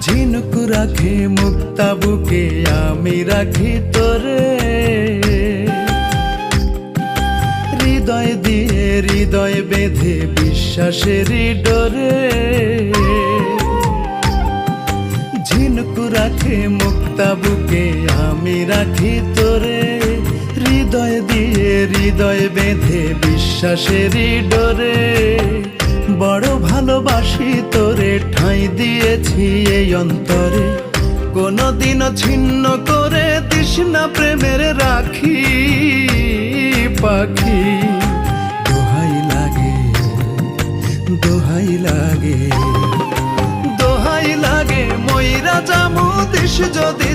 ঝিনুক রাখি মুক্তা বুকে আমি রাখি তোরে, হৃদয় দিয়ে হৃদয় বেঁধে বিশ্বাসেরই ডোরে। ঝিনুক রাখি মুক্তা বুকে আমি রাখি তোরে, হৃদয় দিয়ে হৃদয় বেঁধে বিশ্বাসেরই ডোরে। বড় ভালোবাসি তোরে, ঠাঁই দিয়েছি এই অন্তরে, কোনদিনও ছিন্ন করে দিস না প্রেমের রাখি পাখি। দোহাই লাগে দোহাই লাগে দোহাই লাগে, মইরা জামু দিস যদি